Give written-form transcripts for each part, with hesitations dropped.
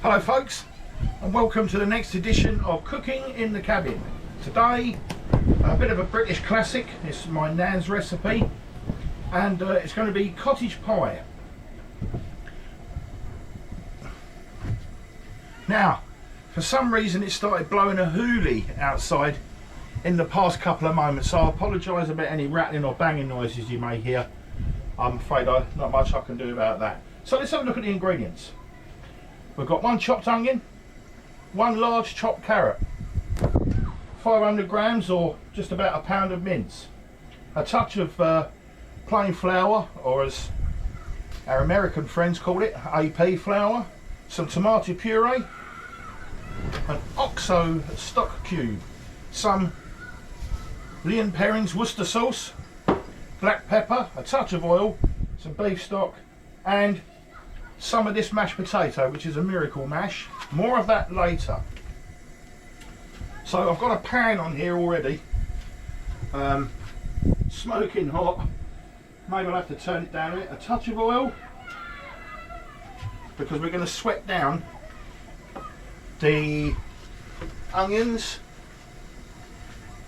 Hello folks, and welcome to the next edition of Cooking in the Cabin. Today, a bit of a British classic. It's my nan's recipe, and it's going to be cottage pie. Now, for some reason it started blowing a hoolie outside in the past couple of moments, so I apologise about any rattling or banging noises you may hear. I'm afraid not much I can do about that. So let's have a look at the ingredients. We've got one chopped onion, one large chopped carrot, 500 grams or just about a pound of mince, a touch of plain flour, or as our American friends call it, AP flour, some tomato puree, an OXO stock cube, some Lea & Perrins Worcester sauce, black pepper, a touch of oil, some beef stock, and some of this mashed potato, which is a miracle mash. More of that later. So I've got a pan on here already, smoking hot. Maybe I'll have to turn it down a bit. A touch of oil, because we're going to sweat down the onions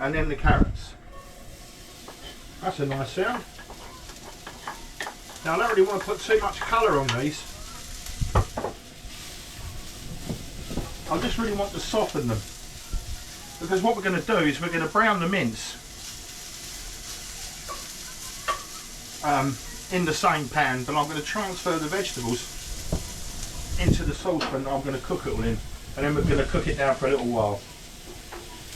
and then the carrots. That's a nice sound. Now I don't really want to put too much colour on these. I just really want to soften them, because what we're going to do is we're going to brown the mince in the same pan, but I'm going to transfer the vegetables into the saucepan that I'm going to cook it all in, and then we're going to cook it down for a little while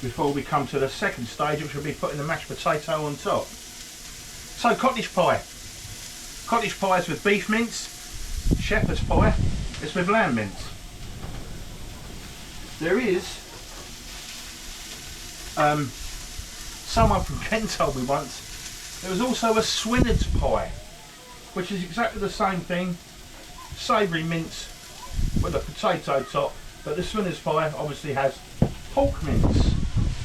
before we come to the second stage, which will be putting the mashed potato on top. So cottage pie. Cottage pie is with beef mince. Shepherd's pie is with lamb mince. There is someone from Kent told me once there was also a Swinard's pie, which is exactly the same thing, savoury mince with a potato top, but the Swinard's pie obviously has pork mince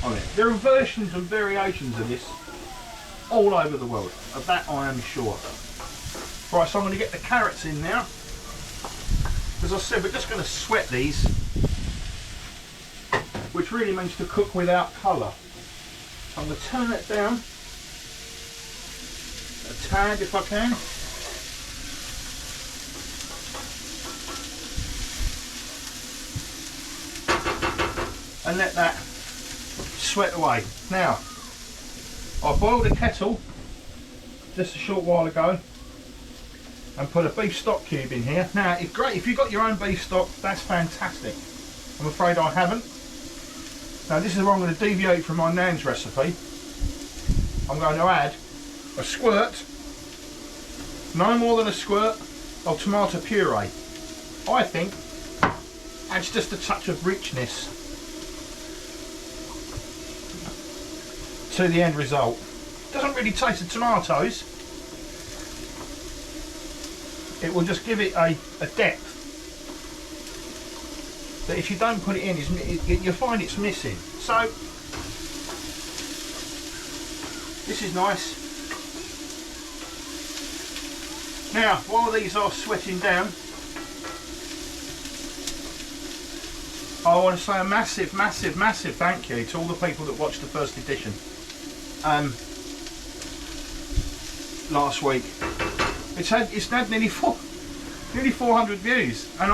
on it. There are versions and variations of this all over the world, of that I am sure. Right, so I'm going to get the carrots in now. As I said, we're just going to sweat these, which really means to cook without colour. So I'm going to turn it down a tad if I can. And let that sweat away. Now, I boiled a kettle just a short while ago and put a beef stock cube in here. Now, it's great if you've got your own beef stock, that's fantastic. I'm afraid I haven't. Now this is where I'm going to deviate from my nan's recipe. I'm going to add a squirt, no more than a squirt, of tomato puree. I think adds just a touch of richness to the end result. Doesn't really taste the tomatoes. It will just give it a depth that if you don't put it in, you'll find it's missing. So this is nice. Now, while these are sweating down, I want to say a massive, massive, massive thank you to all the people that watched the first edition last week. It's had nearly 400 views, and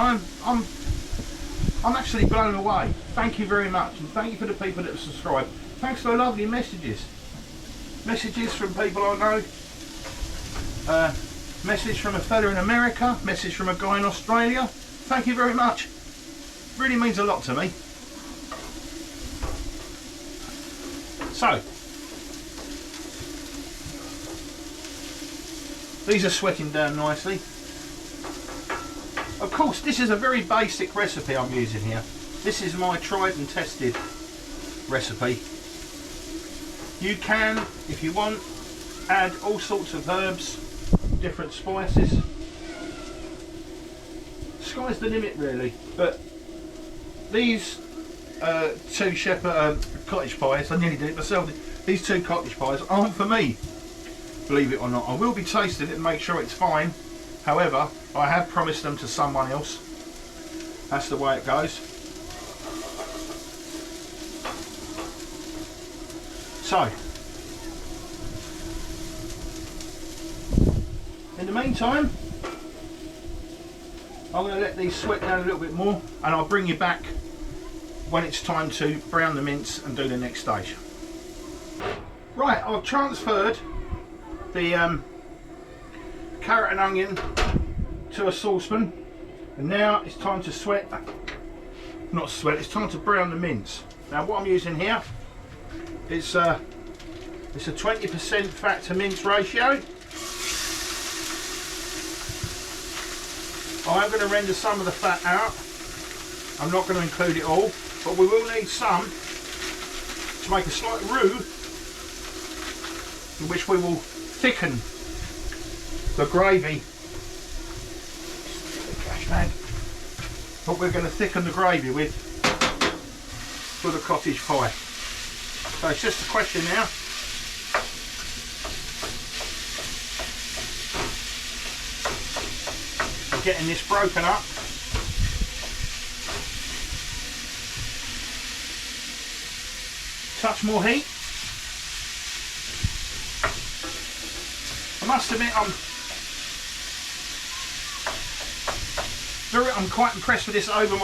I'm actually blown away. Thank you very much, and thank you for the people that have subscribed. Thanks for the lovely messages. Messages from people I know. Message from a fella in America. Message from a guy in Australia. Thank you very much. Really means a lot to me. So, these are sweating down nicely. Of course, this is a very basic recipe I'm using here. This is my tried and tested recipe. You can, if you want, add all sorts of herbs, different spices. Sky's the limit really, but these two cottage pies, I nearly did it myself, these two cottage pies aren't for me, believe it or not. I will be tasting it and make sure it's fine. However, I have promised them to someone else, That's the way it goes. So, in the meantime, I'm going to let these sweat down a little bit more, and I'll bring you back when it's time to brown the mince and do the next stage. Right, I've transferred the carrot and onion to a saucepan, and now it's time to it's time to brown the mince. Now what I'm using here is it's a 20% fat to mince ratio. I'm going to render some of the fat out. I'm not going to include it all, but we will need some to make a slight roux, in which we will thicken the gravy. What we're going to thicken the gravy with for the cottage pie. So it's just a question now of getting this broken up. Touch more heat. I must admit I'm quite impressed with this Haugen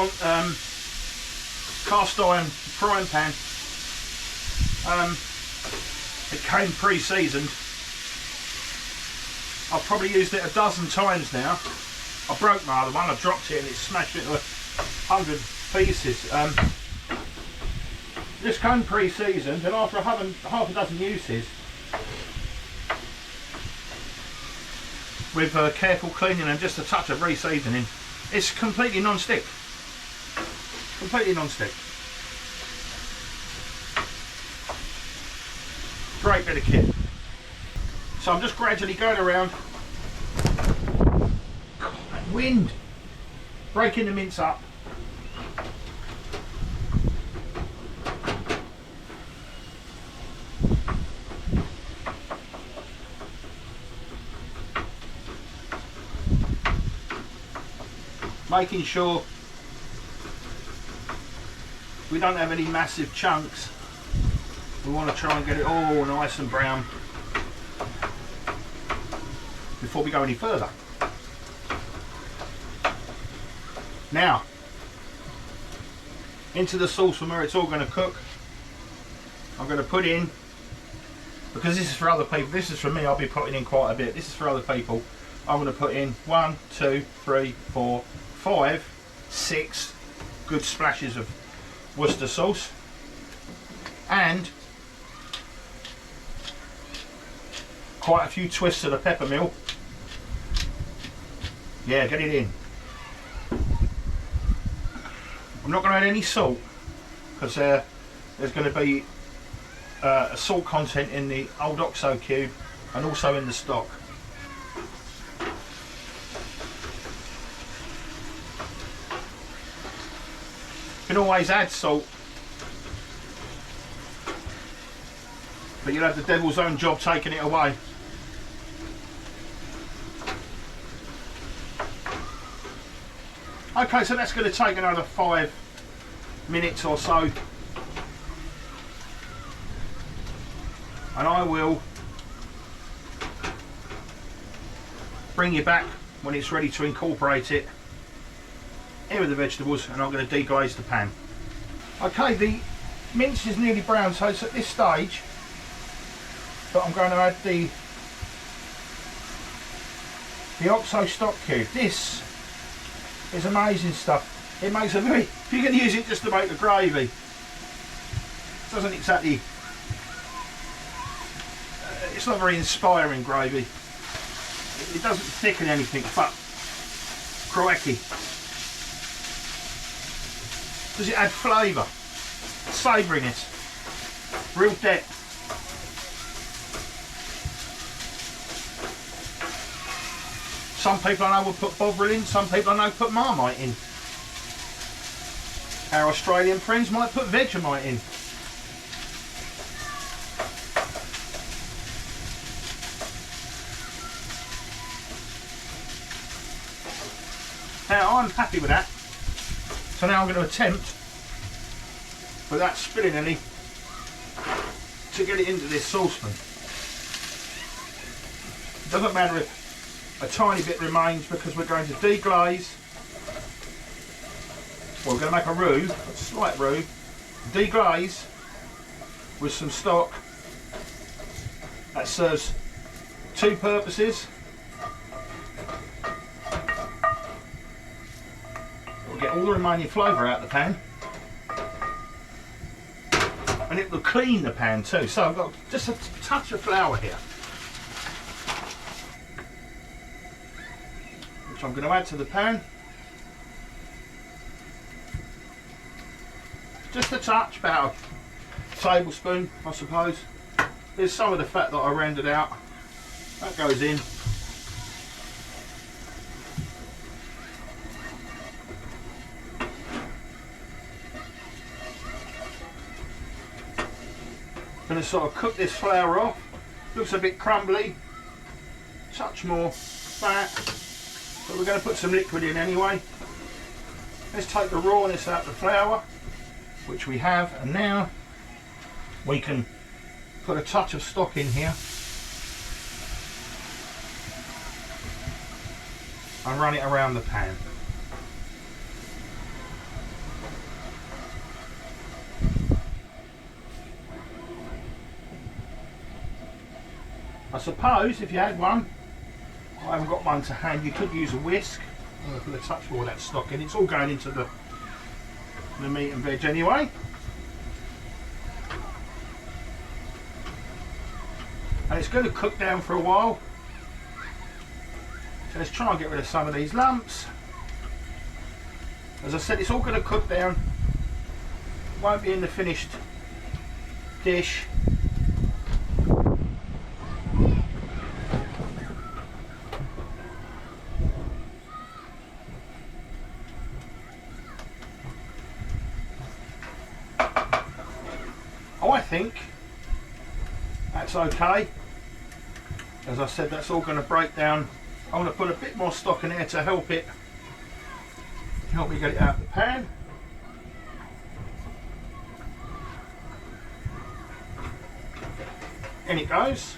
cast iron frying pan. It came pre-seasoned. I've probably used it a dozen times now. I broke my other one, I dropped it and it smashed it into 100 pieces. This came pre-seasoned, and after half a dozen uses, with careful cleaning and just a touch of re-seasoning, it's completely non-stick. Completely non-stick. Great bit of kit. So I'm just gradually going around. God, that wind! Breaking the mince up. Making sure we don't have any massive chunks. We want to try and get it all nice and brown before we go any further. Now, into the saucepan where it's all going to cook, I'm going to put in, because this is for other people, this is for me, I'll be putting in quite a bit, this is for other people, I'm going to put in 1, 2, 3, 4, 5, 6 good splashes of Worcester sauce, and quite a few twists of the pepper mill. Yeah, get it in. I'm not going to add any salt because there's going to be a salt content in the old OXO cube and also in the stock. You can always add salt, but you'll have the devil's own job taking it away. Okay, so that's going to take another 5 minutes or so, and I will bring you back when it's ready to incorporate it in with the vegetables, and I'm going to deglaze the pan. Okay, the mince is nearly brown, so it's at this stage that I'm going to add the OXO stock cube. This is amazing stuff. It makes a very, if you're going to use it just to make the gravy, it doesn't exactly, it's not very inspiring gravy. It doesn't thicken anything, but crikey, does it add flavour, savouriness, real depth. Some people I know will put bovril in, some people I know put Marmite in. Our Australian friends might put Vegemite in. Now I'm happy with that. So now I'm going to attempt, without spilling any, to get it into this saucepan. It doesn't matter if a tiny bit remains because we're going to deglaze. Well, we're going to make a roux, a slight roux, deglaze with some stock. That serves two purposes. We'll get all the remaining flavour out of the pan. And it will clean the pan too. So I've got just a touch of flour here, which I'm going to add to the pan. Just a touch, about a tablespoon, I suppose. There's some of the fat that I rendered out. That goes in. Going to sort of cook this flour off. Looks a bit crumbly. Touch more fat. But we're going to put some liquid in anyway. Let's take the rawness out of the flour, which we have, and now we can put a touch of stock in here and run it around the pan. I suppose if you had one, I haven't got one to hand, you could use a whisk. I'm going to put a touch more of that stock in. It's all going into the meat and veg anyway. And it's going to cook down for a while. So let's try and get rid of some of these lumps. As I said, it's all going to cook down. It won't be in the finished dish. I think that's okay. As I said, that's all going to break down. I'm going to put a bit more stock in here to help me get it out of the pan. In it goes.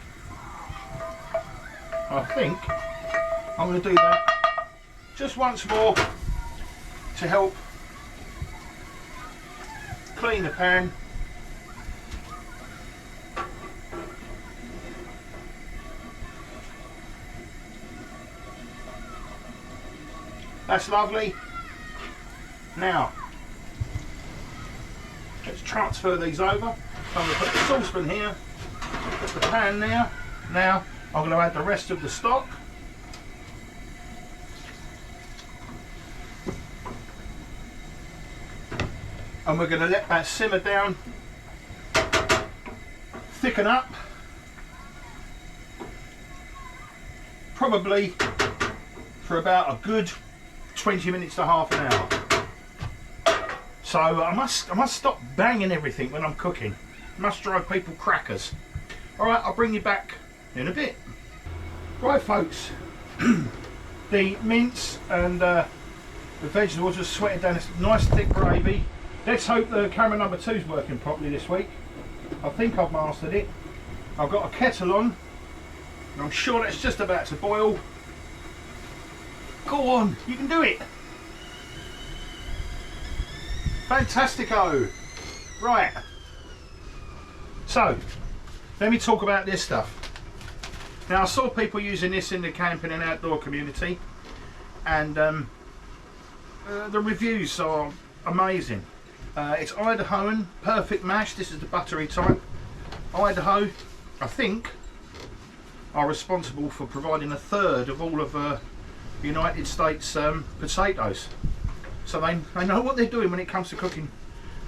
I think I'm going to do that just once more to help clean the pan. That's lovely. Now, let's transfer these over. So I'm going to put the saucepan here, put the pan there. Now, I'm going to add the rest of the stock. And we're going to let that simmer down, thicken up, probably for about a good 20 minutes to half an hour. So I must stop banging everything when I'm cooking. It must drive people crackers. Alright, I'll bring you back in a bit. Right folks, the mince and the vegetables are sweating down this nice thick gravy. Let's hope the camera number 2 is working properly this week. I think I've mastered it. I've got a kettle on, and I'm sure that's just about to boil. Go on, you can do it. Fantastico. Right. So, let me talk about this stuff. Now, I saw people using this in the camping and outdoor community, and the reviews are amazing. It's Haugen perfect mash. This is the buttery type. Idaho, I think, are responsible for providing 1/3 of all of the United States potatoes. So they know what they're doing when it comes to cooking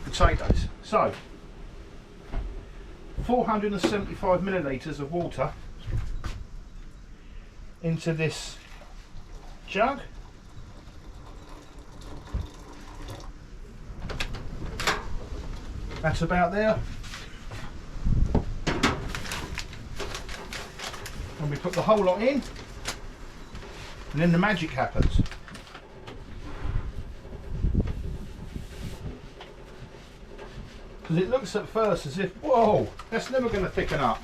potatoes. So, 475 millilitres of water into this jug. That's about there. And we put the whole lot in, and then the magic happens. Because it looks at first as if, whoa, that's never going to thicken up.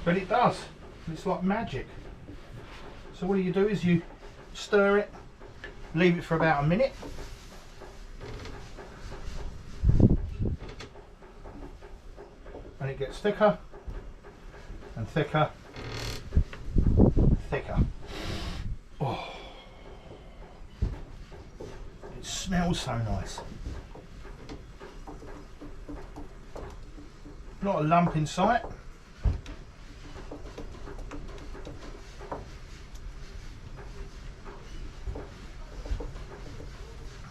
But it does. It's like magic. So what you do is you stir it, leave it for about a minute. And it gets thicker and thicker and thicker. Oh, it smells so nice. Not a lump in sight.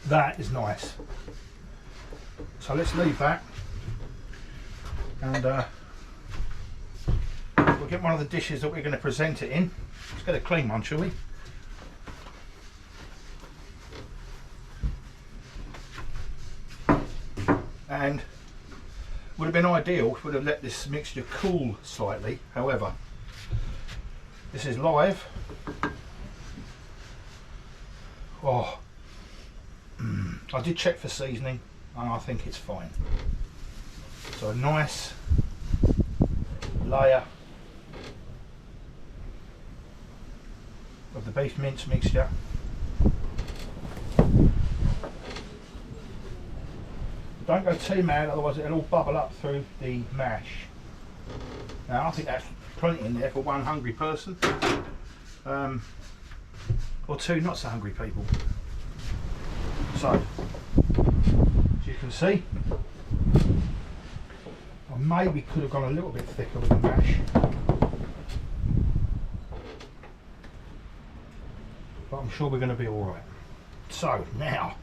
That is nice. So let's leave that, and we'll get one of the dishes that we're going to present it in. Let's get a clean one, shall we? And would have been ideal if we'd have let this mixture cool slightly. However, this is live. Oh, I did check for seasoning and I think it's fine. So a nice layer of the beef mince mixture. Don't go too mad, otherwise it'll all bubble up through the mash. Now I think that's plenty in there for one hungry person, or two not so hungry people. So, as you can see, I maybe could have gone a little bit thicker with the mash, but I'm sure we're going to be alright. So now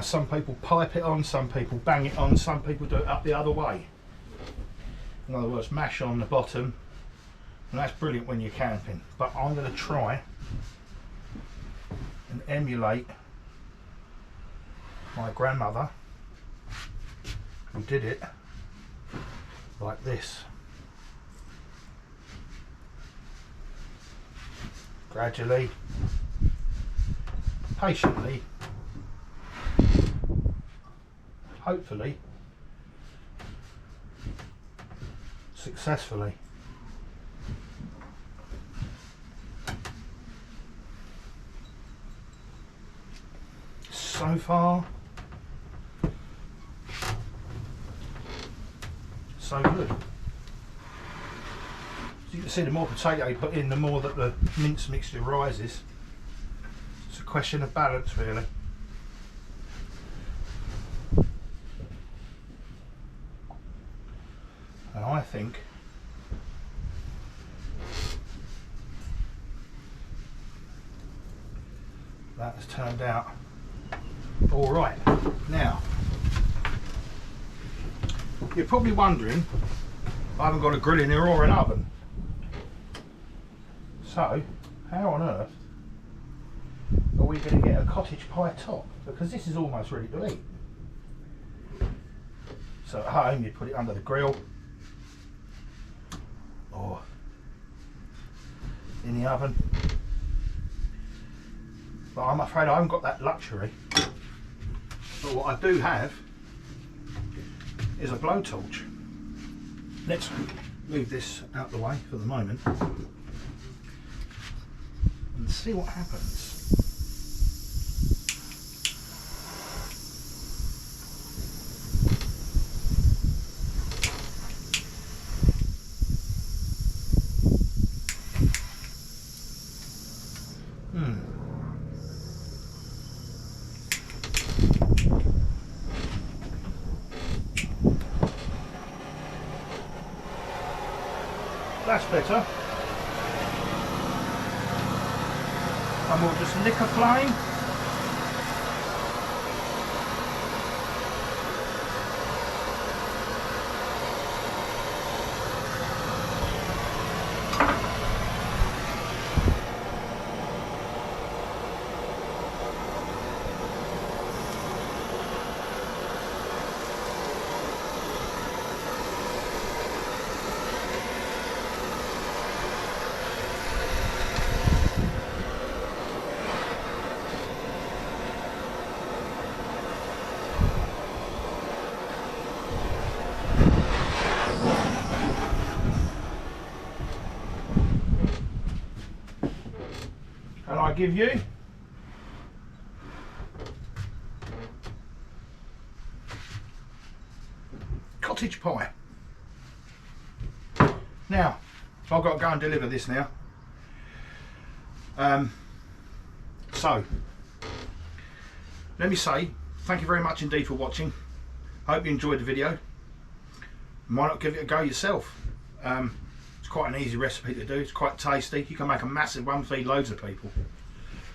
some people pipe it on, some people bang it on, some people do it up the other way. In other words, mash on the bottom, and that's brilliant when you're camping, but I'm going to try and emulate my grandmother, who did it like this. Gradually, patiently, hopefully, successfully. So far, so good. As you can see, the more potato you put in, the more that the mince mixture rises. It's a question of balance, really. And I think that has turned out all right. Now, you're probably wondering, I haven't got a grill in here or an oven. So, how on earth are we going to get a cottage pie top? Because this is almost ready to eat. So at home you put it under the grill or in the oven. But I'm afraid I haven't got that luxury. But what I do have is a blowtorch. Let's move this out the way for the moment and see what happens. That's better. And we'll just lick a flame. give you cottage pie. Now, I've got to go and deliver this now. So, let me say thank you very much indeed for watching. Hope you enjoyed the video. Why not give it a go yourself? It's quite an easy recipe to do. It's quite tasty. You can make a massive one, feed loads of people.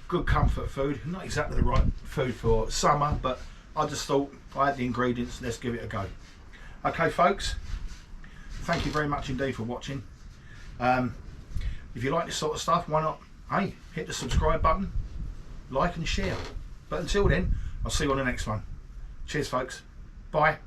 Good comfort food. Not exactly the right food for summer, but I just thought I had the ingredients. Let's give it a go. Okay, folks. Thank you very much indeed for watching. If you like this sort of stuff, why not, hey, hit the subscribe button, like and share. But until then, I'll see you on the next one. Cheers, folks. Bye.